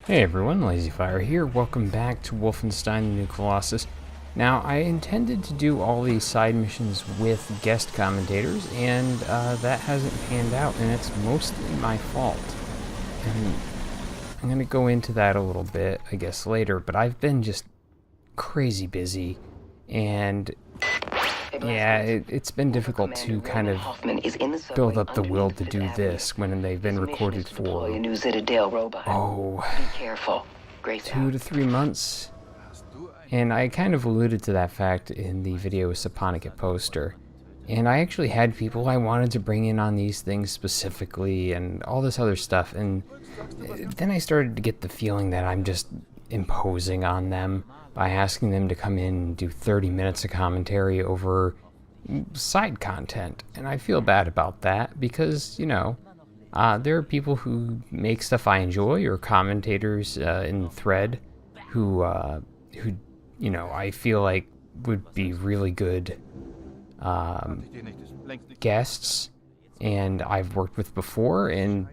Hey everyone, LazyFire here. Welcome back to Wolfenstein: The New Colossus. Now, I intended to do all these side missions with guest commentators, and that hasn't panned out, and it's mostly my fault. And I'm going to go into that a little bit, I guess, later, but I've been just crazy busy, and yeah, it's been difficult to kind of build up the will to do this when they've been recorded for, oh, 2 to 3 months. And I kind of alluded to that fact in the video with Saponica Poster. And I actually had people I wanted to bring in on these things specifically and all this other stuff. And then I started to get the feeling that I'm just imposing on them by asking them to come in and do 30 minutes of commentary over side content. And I feel bad about that because, you know, there are people who make stuff I enjoy, or commentators in the thread who, you know, I feel like would be really good guests, and I've worked with before, and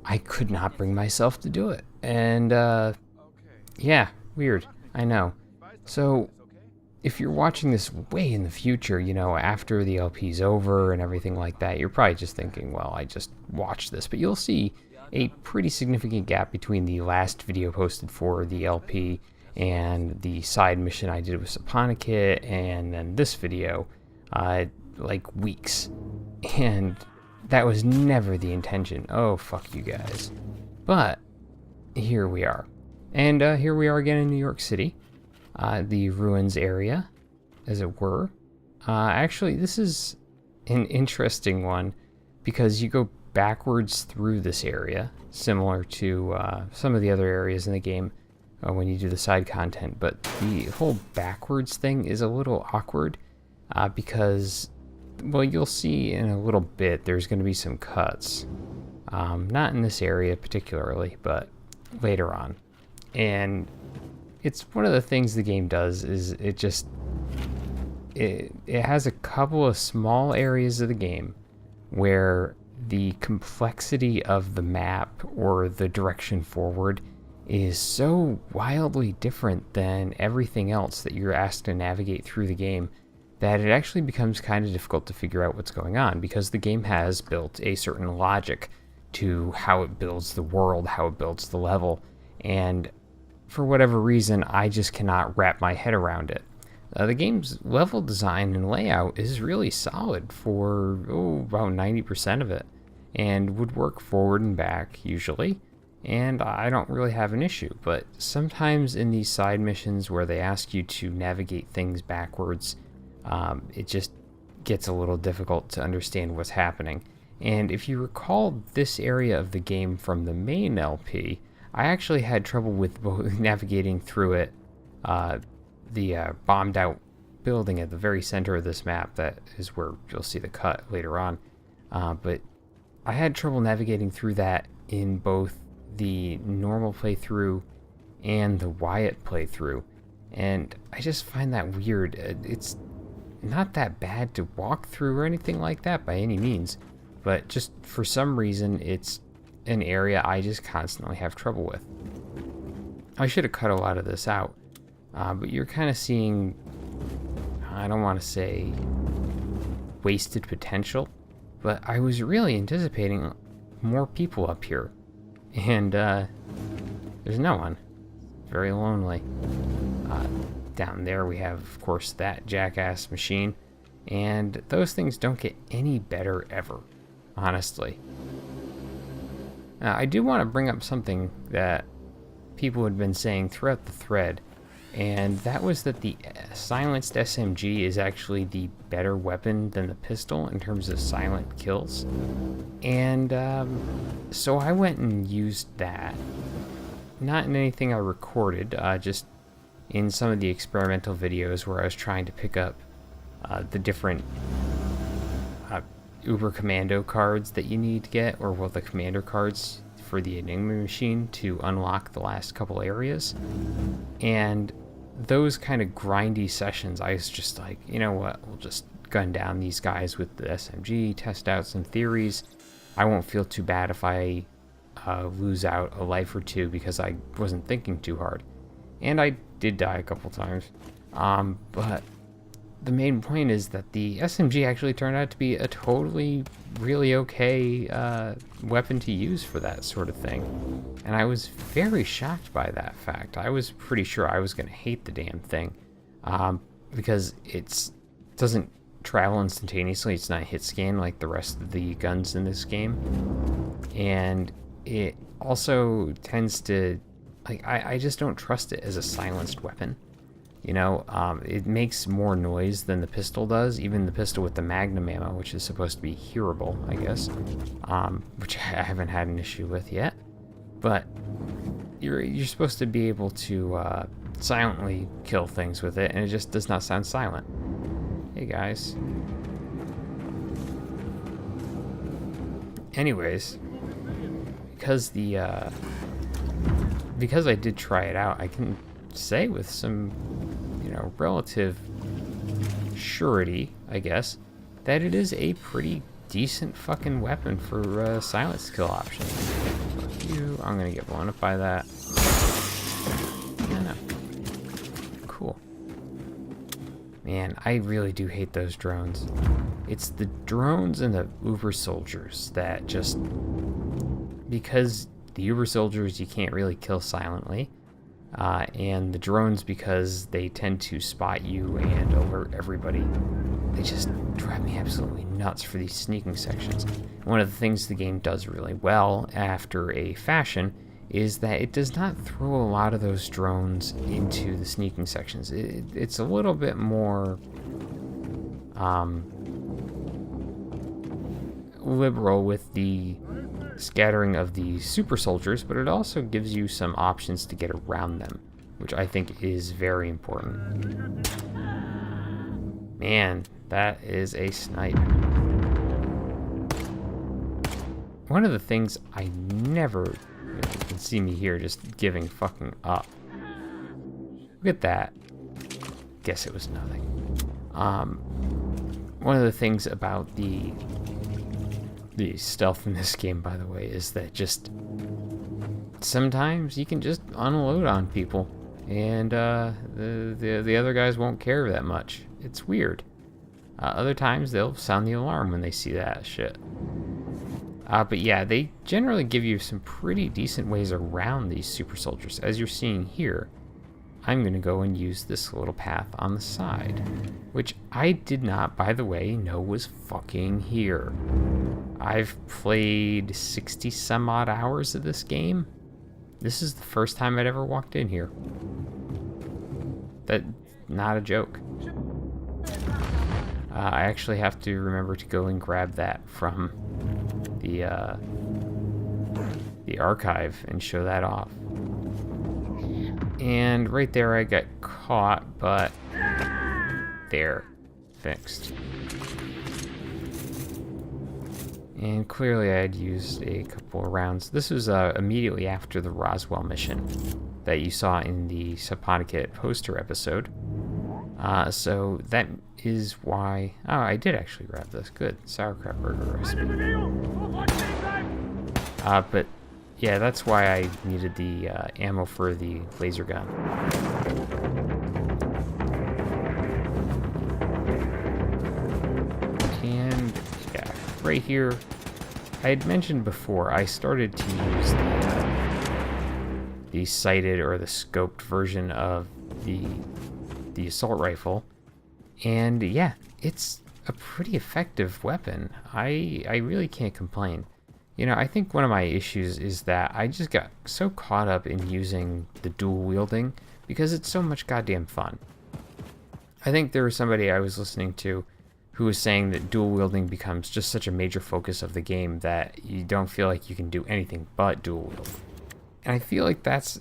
I could not bring myself to do it. And, yeah, weird, I know. So, if you're watching this way in the future, you know, after the LP's over and everything like that, you're probably just thinking, well, I just watched this. But you'll see a pretty significant gap between the last video posted for the LP and the side mission I did with Saponica, and then this video, like weeks. And that was never the intention. Oh, fuck you guys. But here we are. And here we are again in New York City. The ruins area, as it were. Actually, this is an interesting one because you go backwards through this area, similar to some of the other areas in the game when you do the side content. But the whole backwards thing is a little awkward because, well, you'll see in a little bit there's going to be some cuts. Not in this area particularly, but later on. And it's one of the things the game does is it has a couple of small areas of the game where the complexity of the map or the direction forward is so wildly different than everything else that you're asked to navigate through the game that it actually becomes kind of difficult to figure out what's going on, because the game has built a certain logic to how it builds the world, how it builds the level, and for whatever reason, I just cannot wrap my head around it. The game's level design and layout is really solid for, about 90% of it, and would work forward and back, usually, and I don't really have an issue. But sometimes in these side missions where they ask you to navigate things backwards, it just gets a little difficult to understand what's happening. And if you recall this area of the game from the main LP, I actually had trouble with navigating through it, the bombed out building at the very center of this map. That is where you'll see the cut later on. But I had trouble navigating through that in both the normal playthrough and the Wyatt playthrough. And I just find that weird. It's not that bad to walk through or anything like that by any means, but just for some reason it's an area I just constantly have trouble with. I should have cut a lot of this out, but you're kind of seeing, I don't want to say wasted potential, but I was really anticipating more people up here, and there's no one. Very lonely. Down there we have, of course, that jackass machine, and those things don't get any better ever, honestly. I do want to bring up something that people had been saying throughout the thread, and that was that the silenced SMG is actually the better weapon than the pistol in terms of silent kills. And so I went and used that. Not in anything I recorded, just in some of the experimental videos where I was trying to pick up the different Uber Commando cards that you need to get, or well, the commander cards for the Enigma machine to unlock the last couple areas. And those kind of grindy sessions, I was just like, you know what, we'll just gun down these guys with the SMG, test out some theories. I won't feel too bad if I lose out a life or two because I wasn't thinking too hard. And I did die a couple times. But the main point is that the SMG actually turned out to be a totally, really okay weapon to use for that sort of thing. And I was very shocked by that fact. I was pretty sure I was going to hate the damn thing because it doesn't travel instantaneously. It's not hit scan like the rest of the guns in this game. And it also tends to, like, I just don't trust it as a silenced weapon. You know, it makes more noise than the pistol does, even the pistol with the magnum ammo, which is supposed to be hearable, I guess, which I haven't had an issue with yet. But you're supposed to be able to silently kill things with it, and it just does not sound silent. Hey guys. Anyways, because I did try it out, I can say with some, you know, relative surety, I guess, that it is a pretty decent fucking weapon for silence kill option. I'm gonna get blown up by that. Yeah, no. Cool. Man, I really do hate those drones. It's the drones and the Uber soldiers that just, because the Uber soldiers you can't really kill silently, and the drones because they tend to spot you and alert everybody. They just drive me absolutely nuts for these sneaking sections. One of the things the game does really well after a fashion is that it does not throw a lot of those drones into the sneaking sections. It's a little bit more liberal with the scattering of the super soldiers, but it also gives you some options to get around them, which I think is very important. Man, that is a snipe. One of the things I never, you can see me here just giving fucking up. Look at that. Guess it was nothing. One of the things about the stealth in this game, by the way, is that just sometimes you can just unload on people and the other guys won't care that much. It's weird. Other times they'll sound the alarm when they see that shit. But yeah, they generally give you some pretty decent ways around these super soldiers. As you're seeing here, I'm going to go and use this little path on the side, which I did not, by the way, know was fucking here. I've played 60 some odd hours of this game. This is the first time I'd ever walked in here. That's not a joke. I actually have to remember to go and grab that from the archive and show that off. And right there I got caught, but there, fixed. And clearly I had used a couple of rounds. This was immediately after the Roswell mission that you saw in the Subponicate poster episode. So that is why... Oh, I did actually grab this. Good. Sauerkraut burger recipe. But yeah, that's why I needed the ammo for the laser gun. And yeah, right here, I had mentioned before, I started to use the sighted or the scoped version of the assault rifle, and yeah, it's a pretty effective weapon. I really can't complain. You know, I think one of my issues is that I just got so caught up in using the dual wielding because it's so much goddamn fun. I think there was somebody I was listening to who was saying that dual wielding becomes just such a major focus of the game that you don't feel like you can do anything but dual wield. And I feel like that's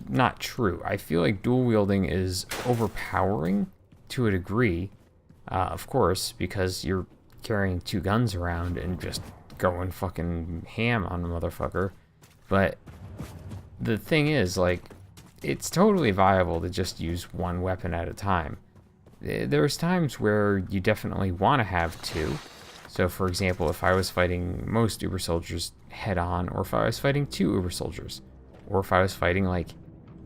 not true. I feel like dual wielding is overpowering to a degree, of course, because you're carrying two guns around and just going fucking ham on a motherfucker. But the thing is, like, it's totally viable to just use one weapon at a time. There's times where you definitely want to have two. So, for example, if I was fighting most Uber soldiers head on, or if I was fighting 2 Uber soldiers, or if I was fighting like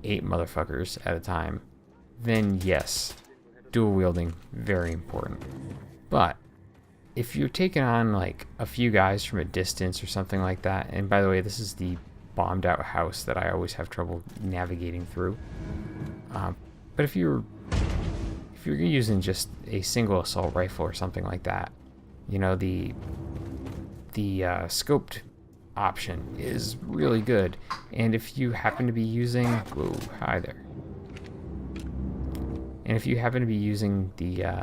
8 motherfuckers at a time, then yes, dual wielding, very important. But if you're taking on like a few guys from a distance or something like that, and by the way, this is the bombed out house that I always have trouble navigating through. But if you're using just a single assault rifle or something like that, you know, the scoped option is really good. And if you happen to be using, whoa, hi there. And if you happen to be using the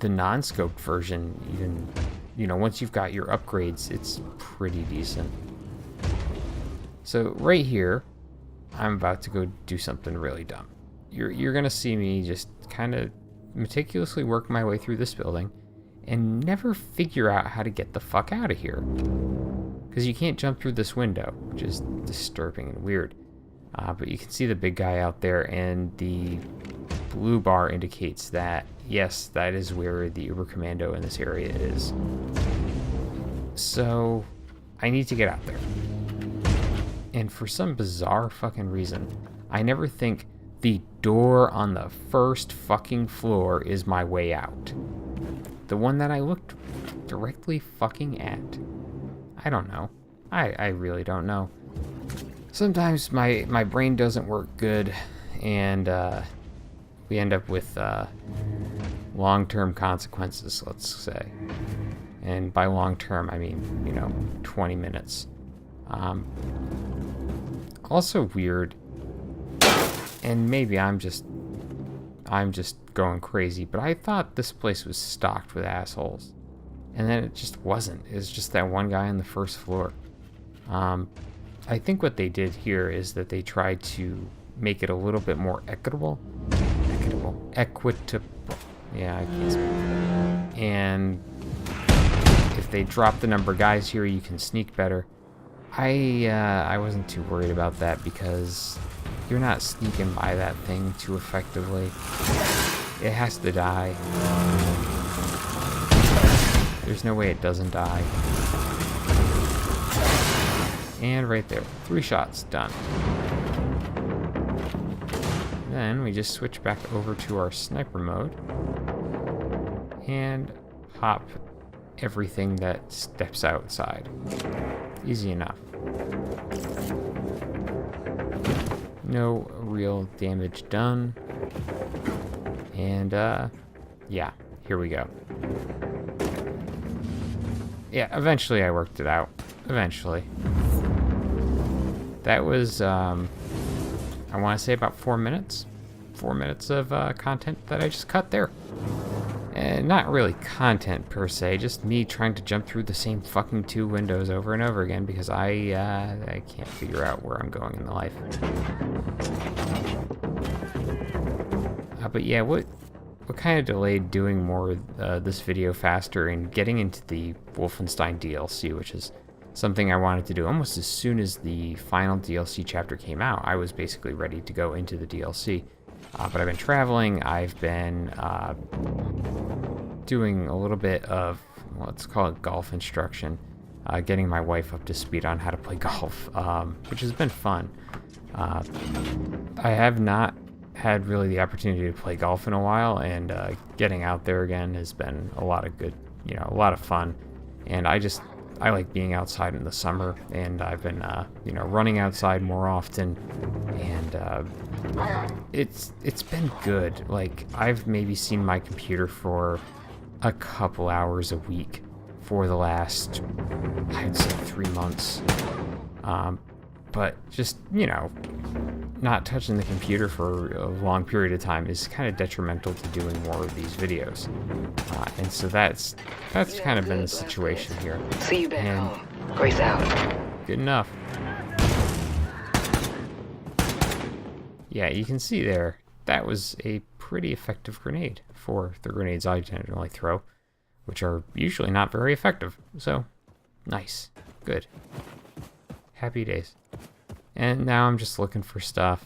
non-scoped version, even, you know, once you've got your upgrades, it's pretty decent. So right here, I'm about to go do something really dumb. You're gonna see me just kind of meticulously work my way through this building and never figure out how to get the fuck out of here. Because you can't jump through this window, which is disturbing and weird. But you can see the big guy out there, and the blue bar indicates that, yes, that is where the Uber Commando in this area is. So I need to get out there. And for some bizarre fucking reason, I never think the door on the first fucking floor is my way out. The one that I looked directly fucking at. I don't know. I really don't know. Sometimes my brain doesn't work good, and we end up with long-term consequences, let's say. And by long-term, I mean, you know, 20 minutes. Also weird, and maybe I'm just going crazy, but I thought this place was stocked with assholes, and then it just wasn't. It was just that one guy on the first floor. I think what they did here is that they tried to make it a little bit more equitable. Yeah, I can't speak. And if they drop the number of guys here, you can sneak better. I wasn't too worried about that because you're not sneaking by that thing too effectively. It has to die. There's no way it doesn't die. And right there, 3 shots, done. Then we just switch back over to our sniper mode and pop everything that steps outside. Easy enough. No real damage done. And yeah, here we go. Yeah, eventually I worked it out. Eventually. That was, I want to say about 4 minutes. 4 minutes of content that I just cut there. And not really content per se, just me trying to jump through the same fucking 2 windows over and over again because I can't figure out where I'm going in the life. But yeah, what kind of delayed doing more this video faster and getting into the Wolfenstein DLC, which is something I wanted to do almost as soon as the final DLC chapter came out. I was basically ready to go into the DLC. But I've been traveling, I've been doing a little bit of, let's call it golf instruction, getting my wife up to speed on how to play golf, which has been fun. I have not had really the opportunity to play golf in a while, and getting out there again has been a lot of good, a lot of fun. And I like being outside in the summer, and I've been, running outside more often, and it's been good. Like, I've maybe seen my computer for a couple hours a week for the last, I'd say 3 months. But just, not touching the computer for a long period of time is kind of detrimental to doing more of these videos. And so that's kind of been the situation here. See you back home. Grace out. Good enough. Yeah, you can see there, that was a pretty effective grenade for the grenades I generally throw, which are usually not very effective. So, nice. Good. Happy days. And now I'm just looking for stuff.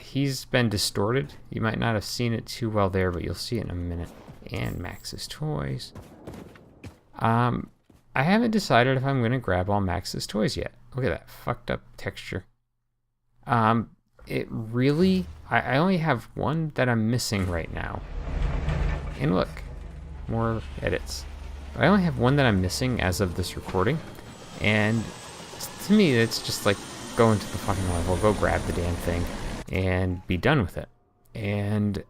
He's been distorted. You might not have seen it too well there, but you'll see it in a minute. And Max's toys. I haven't decided if I'm going to grab all Max's toys yet. Look at that fucked up texture. It really... I only have one that I'm missing right now. And look, more edits. I only have one that I'm missing as of this recording. And to me, it's just like, go into the fucking level, go grab the damn thing, and be done with it. And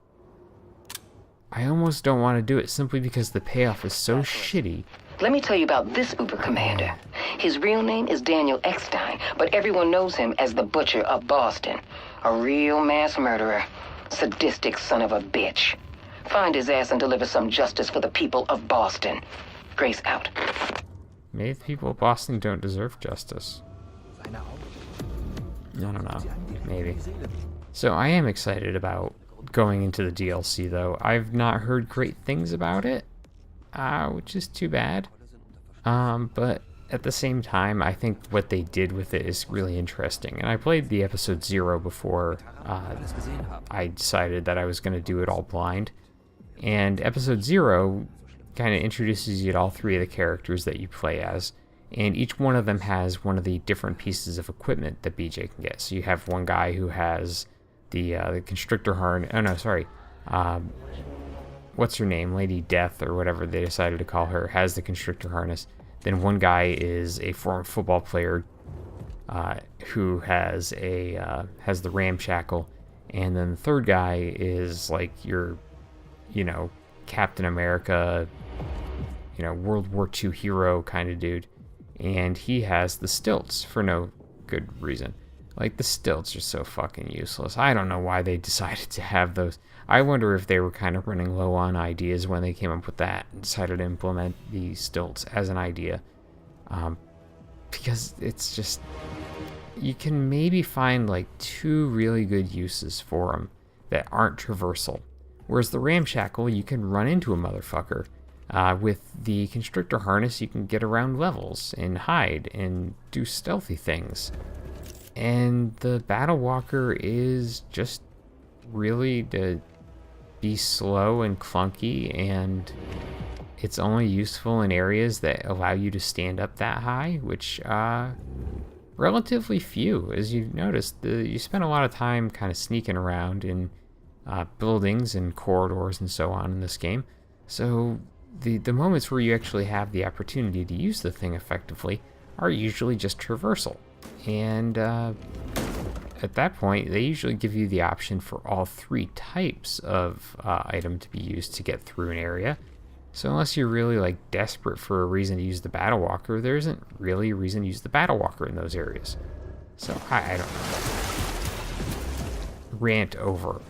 I almost don't want to do it simply because the payoff is so shitty. Let me tell you about this Uber commander. His real name is Daniel Eckstein, but everyone knows him as the Butcher of Boston. A real mass murderer. Sadistic son of a bitch. Find his ass and deliver some justice for the people of Boston. Grace out. Maybe the people of Boston don't deserve justice. I don't know. Maybe. So I am excited about going into the DLC, though. I've not heard great things about it, which is too bad. But at the same time, I think what they did with it is really interesting. And I played the episode 0 before I decided that I was going to do it all blind. And episode 0 kind of introduces you to all 3 of the characters that you play as. And each one of them has one of the different pieces of equipment that BJ can get. So you have one guy who has the constrictor harness. Oh, no, sorry. What's her name? Lady Death, or whatever they decided to call her, has the constrictor harness. Then one guy is a former football player who has the ramshackle. And then the third guy is like your, Captain America, World War II hero kind of dude. And he has the stilts for no good reason. Like, the stilts are so fucking useless. I don't know why they decided to have those. I wonder if they were kind of running low on ideas when they came up with that and decided to implement the stilts as an idea. Because it's just... You can maybe find, like, 2 really good uses for them that aren't traversal. Whereas the ramshackle, you can run into a motherfucker. With the constrictor harness, you can get around levels and hide and do stealthy things. And the battle walker is just really to be slow and clunky, and it's only useful in areas that allow you to stand up that high, which relatively few. As you've noticed, you spend a lot of time kind of sneaking around in buildings and corridors and so on in this game. So the moments where you actually have the opportunity to use the thing effectively are usually just traversal. And at that point, they usually give you the option for all 3 types of item to be used to get through an area. So unless you're really like desperate for a reason to use the battle walker, there isn't really a reason to use the battle walker in those areas. So I don't know. Rant over.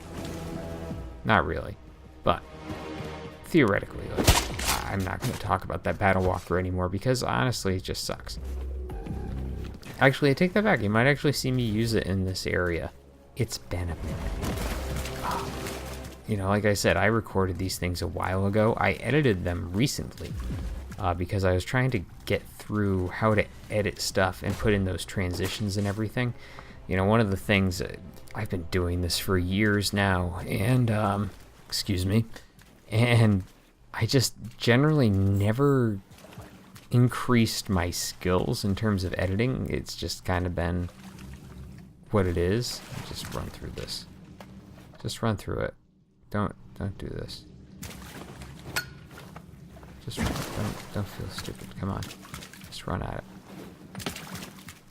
Not really, but theoretically, I'm not going to talk about that battle walker anymore because honestly, it just sucks. Actually, I take that back. You might actually see me use it in this area. It's been a minute. Like I said, I recorded these things a while ago. I edited them recently because I was trying to get through how to edit stuff and put in those transitions and everything. One of the things, I've been doing this for years now, and, excuse me, and I just generally never increased my skills in terms of editing. It's just kind of been what it is. Just run through this. Just run through it. Don't do this. Just run. Don't feel stupid. Come on. Just run at it.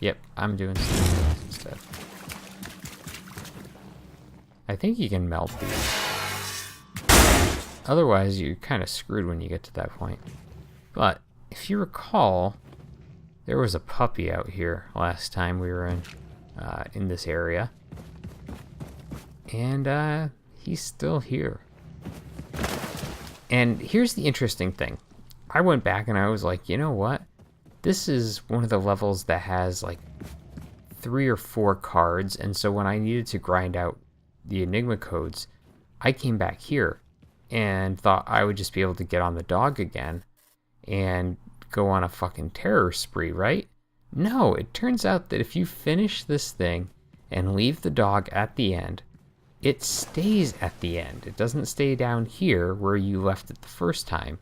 Yep, I'm doing something else instead. I think you can melt these. Otherwise, you're kind of screwed when you get to that point. But if you recall, there was a puppy out here last time we were in this area. And he's still here. And here's the interesting thing. I went back and I was like, you know what? This is one of the levels that has like 3 or 4 cards. And so when I needed to grind out the Enigma codes, I came back here and thought I would just be able to get on the dog again and go on a fucking terror spree, right? No, it turns out that if you finish this thing and leave the dog at the end, it stays at the end. It doesn't stay down here where you left it the first time.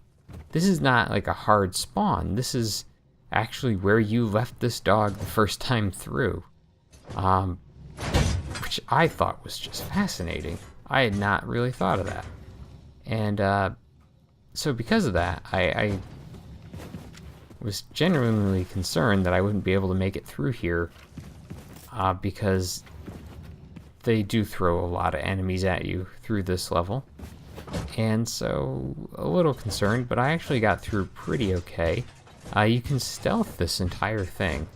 This is not like a hard spawn. This is actually where you left this dog the first time through. Which I thought was just fascinating. I had not really thought of that. And so because of that, I was genuinely concerned that I wouldn't be able to make it through here, because they do throw a lot of enemies at you through this level. And so, a little concerned, but I actually got through pretty okay. You can stealth this entire thing.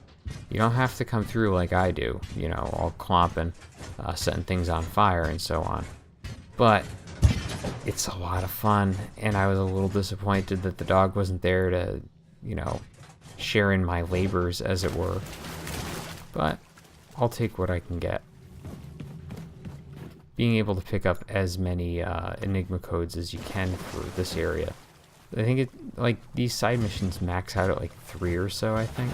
You don't have to come through like I do, you know, all clomping, setting things on fire and so on. But it's a lot of fun, and I was a little disappointed that the dog wasn't there to, you know, share in my labors, as it were. But I'll take what I can get. Being able to pick up as many Enigma codes as you can for this area. I think like these side missions max out at like 3 or so, I think.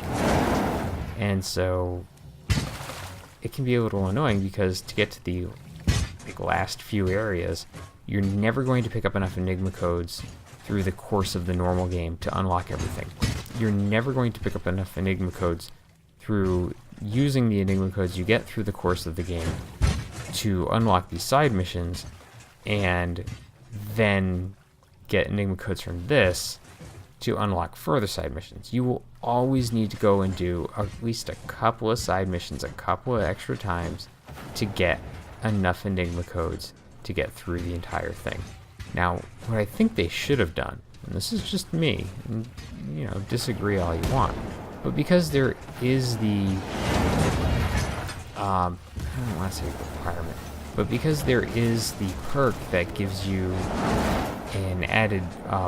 And so it can be a little annoying because to get to the last few areas, you're never going to pick up enough Enigma codes through the course of the normal game to unlock everything. You're never going to pick up enough Enigma codes through using the Enigma codes you get through the course of the game to unlock these side missions, and then get Enigma codes from this to unlock further side missions. You will always need to go and do at least a couple of side missions a couple of extra times to get enough Enigma codes to get through the entire thing. Now, what I think they should have done, and this is just me, and, you know, disagree all you want, but because there is the I don't want to say requirement, but because there is the perk that gives you an added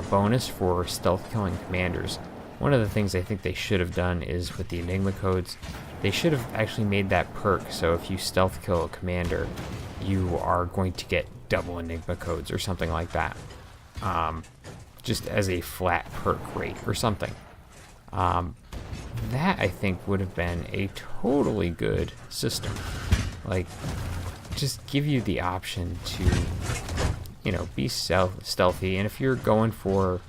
bonus for stealth killing commanders, one of the things I think they should have done is with the Enigma codes, they should have actually made that perk so if you stealth kill a commander, you are going to get double Enigma codes or something like that. Just as a flat perk rate or something. That, I think, would have been a totally good system. Like, just give you the option to, you know, be stealthy. And if you're going for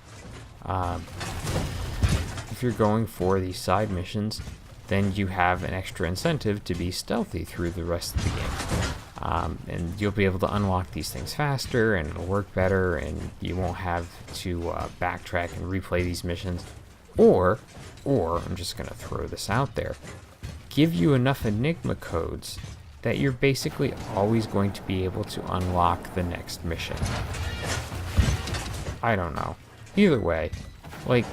these side missions, then you have an extra incentive to be stealthy through the rest of the game. And you'll be able to unlock these things faster, and it'll work better, and you won't have to backtrack and replay these missions. Or I'm just going to throw this out there, give you enough Enigma codes that you're basically always going to be able to unlock the next mission. I don't know. Either way, like,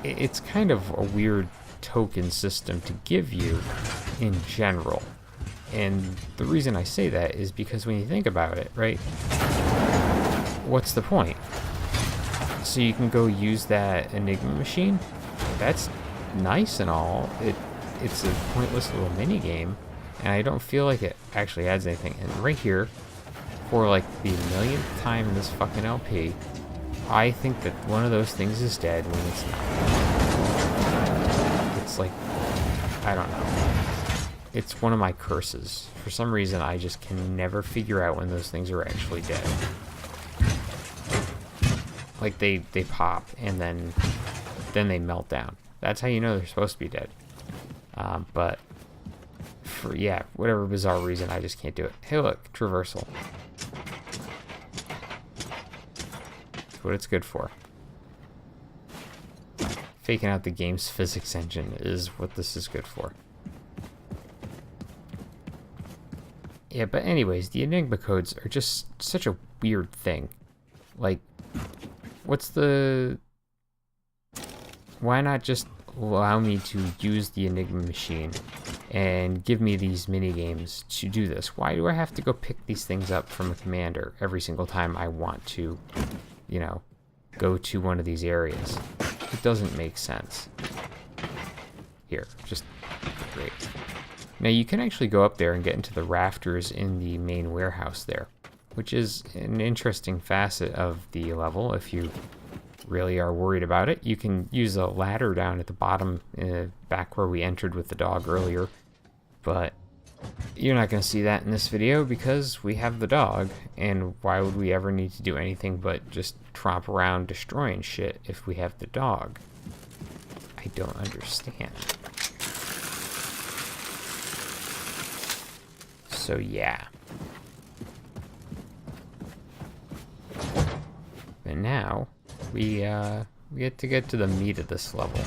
it's kind of a weird token system to give you in general. And the reason I say that is because when you think about it, right, what's the point? So you can go use that Enigma machine. That's nice and all. It's a pointless little mini game, and I don't feel like it actually adds anything. And right here, for like the millionth time in this fucking LP, I think that one of those things is dead when it's not. It's like, I don't know. It's one of my curses. For some reason, I just can never figure out when those things are actually dead. Like, they pop, and then they melt down. That's how you know they're supposed to be dead. But, for, yeah, whatever bizarre reason, I just can't do it. Hey, look, traversal. That's what it's good for. Faking out the game's physics engine is what this is good for. Yeah, but anyways, the Enigma codes are just such a weird thing. Like, why not just allow me to use the Enigma machine and give me these mini games to do this? Why do I have to go pick these things up from a commander every single time I want to, you know, go to one of these areas? It doesn't make sense. Here, just great. Now you can actually go up there and get into the rafters in the main warehouse there, which is an interesting facet of the level. If you really are worried about it, you can use a ladder down at the bottom, back where we entered with the dog earlier, but you're not going to see that in this video because we have the dog, and why would we ever need to do anything but just tromp around destroying shit if we have the dog? I don't understand. So yeah. And now we get to the meat of this level.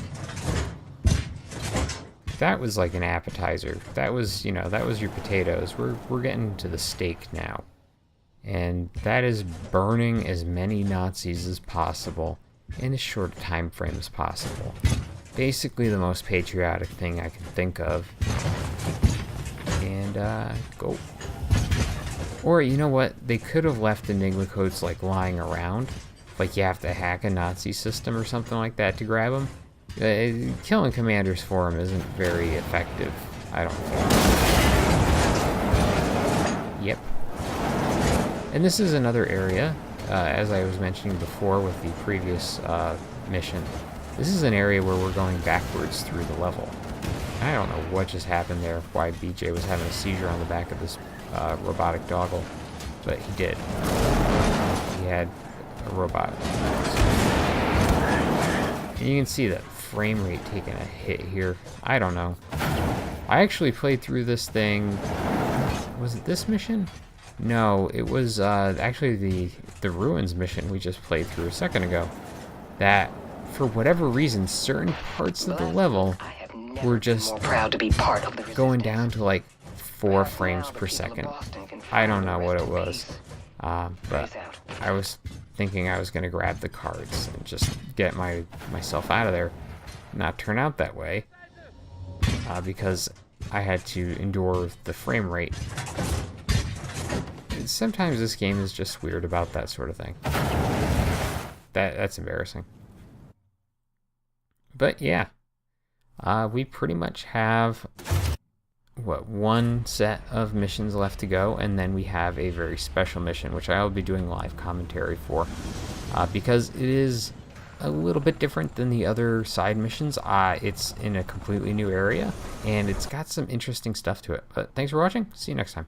That was like an appetizer. That was, that was your potatoes. We're getting to the steak now. And that is burning as many Nazis as possible in as short a time frame as possible. Basically the most patriotic thing I can think of. And go. Or you know what? They could have left Enigma codes like lying around. Like you have to hack a Nazi system or something like that to grab them. Killing commanders for them isn't very effective, I don't think. Yep. And this is another area, as I was mentioning before with the previous mission. This is an area where we're going backwards through the level. I don't know what just happened there, why BJ was having a seizure on the back of this robotic doggle, but he did. He had a robot. And you can see that frame rate taking a hit here. I don't know. I actually played through this thing. Was it this mission? No, it was actually the Ruins mission we just played through a second ago. That, for whatever reason, certain parts of the level were just proud to be part of the going down to like 4 frames per second. I don't know what it was, but I was thinking I was going to grab the cards and just get myself out of there. Not turn out that way, because I had to endure the frame rate. Sometimes this game is just weird about that sort of thing. That's embarrassing. But yeah, we pretty much have one set of missions left to go, and then we have a very special mission which I'll be doing live commentary for, because it is a little bit different than the other side missions. It's in a completely new area and it's got some interesting stuff to it. But thanks for watching. See you next time.